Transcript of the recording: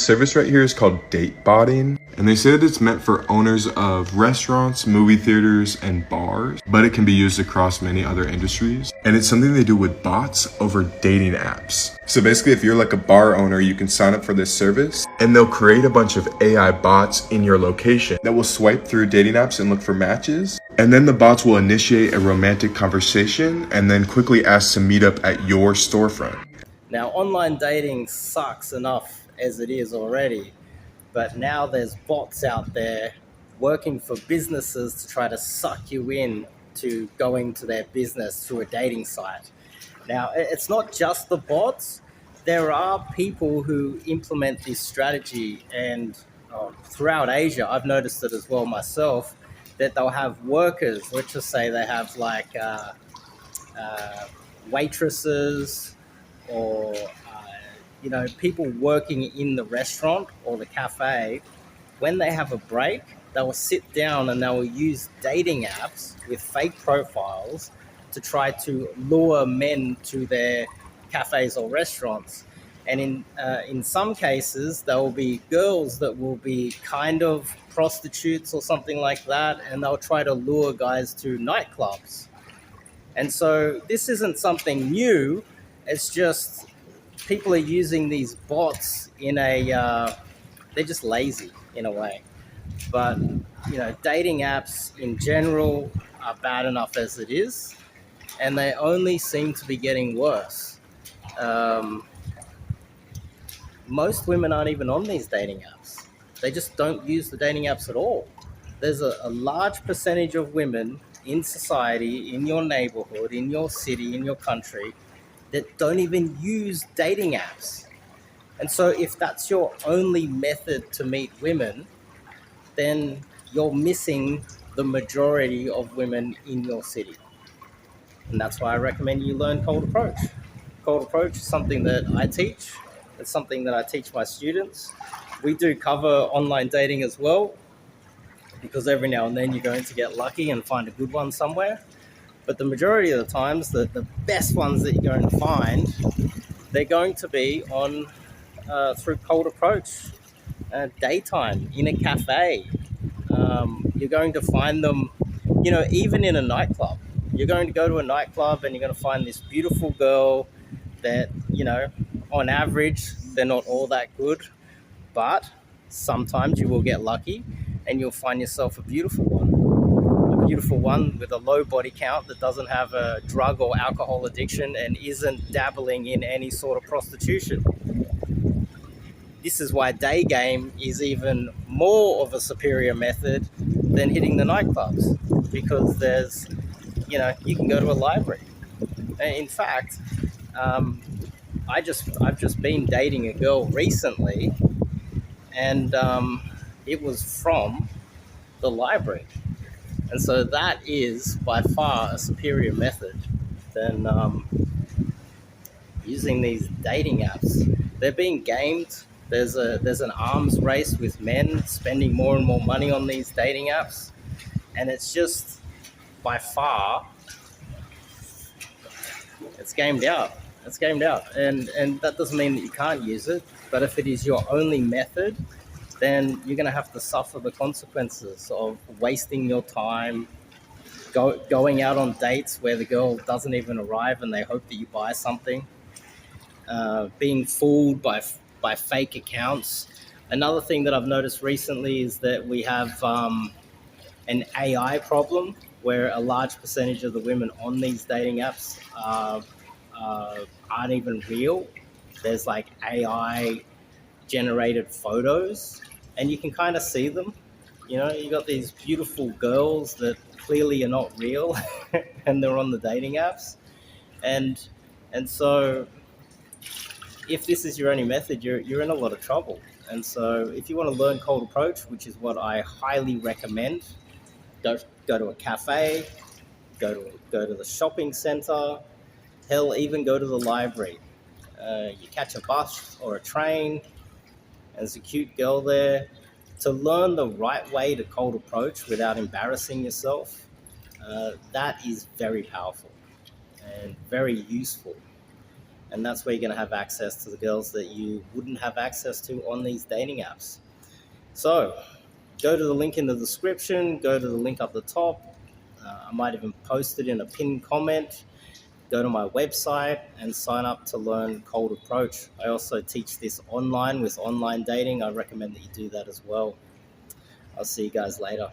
service right here is called date botting, and they say that it's meant for owners of restaurants, movie theaters, and bars, but it can be used across many other industries. And it's something they do with bots over dating apps. So basically, if you're like a bar owner, you can sign up for this service, and they'll create a bunch of AI bots in your location that will swipe through dating apps and look for matches. And then the bots will initiate a romantic conversation and then quickly ask to meet up at your storefront. Now, online dating sucks enough as it is already, but now there's bots out there working for businesses to try to suck you in to going to their business through a dating site. Now, it's not just the bots. There are people who implement this strategy, and throughout Asia, I've noticed it as well myself, that they'll have workers, let's just say they have like uh, waitresses or people working in the restaurant or the cafe. When they have a break, they will sit down and they will use dating apps with fake profiles to try to lure men to their cafes or restaurants. And in some cases, there will be girls that will be kind of prostitutes or something like that, and they'll try to lure guys to nightclubs. And so this isn't something new. It's just people are using these bots in they're just lazy in a way. But, dating apps in general are bad enough as it is, and they only seem to be getting worse. Um, Most women aren't even on these dating apps. They just don't use the dating apps at all. There's a large percentage of women in society, in your neighborhood, in your city, in your country, that don't even use dating apps. And so, if that's your only method to meet women, then you're missing the majority of women in your city. And that's why I recommend you learn cold approach. Cold approach is something that I teach. It's something that I teach my students. We do cover online dating as well, because every now and then you're going to get lucky and find a good one somewhere. But the majority of the times, the best ones that you're going to find, they're going to be on through cold approach, daytime, in a cafe. You're going to find them, even in a nightclub. You're going to go to a nightclub and you're going to find this beautiful girl that, on average, they're not all that good, but sometimes you will get lucky and you'll find yourself a beautiful one with a low body count that doesn't have a drug or alcohol addiction and isn't dabbling in any sort of prostitution. This is why day game is even more of a superior method than hitting the nightclubs, because you can go to a library. In fact, um, I've just been dating a girl recently, and it was from the library, and so that is by far a superior method than using these dating apps. They're being gamed. There's an arms race with men spending more and more money on these dating apps, and it's just by far it's gamed out. It's gamed out, and that doesn't mean that you can't use it. But if it is your only method, then you're going to have to suffer the consequences of wasting your time, going out on dates where the girl doesn't even arrive and they hope that you buy something, being fooled by fake accounts. Another thing that I've noticed recently is that we have an AI problem where a large percentage of the women on these dating apps aren't even real. There's like AI generated photos, and you can kind of see them. You got these beautiful girls that clearly are not real, and they're on the dating apps, and so if this is your only method, you're in a lot of trouble. And so if you want to learn cold approach, which is what I highly recommend, go to a cafe, go to the shopping center, hell, even go to the library. You catch a bus or a train, and there's a cute girl there. To learn the right way to cold approach without embarrassing yourself, that is very powerful and very useful. And that's where you're going to have access to the girls that you wouldn't have access to on these dating apps. So go to the link in the description, go to the link up the top. I might even post it in a pinned comment. Go to my website and sign up to learn Cold Approach. I also teach this online with online dating. I recommend that you do that as well. I'll see you guys later.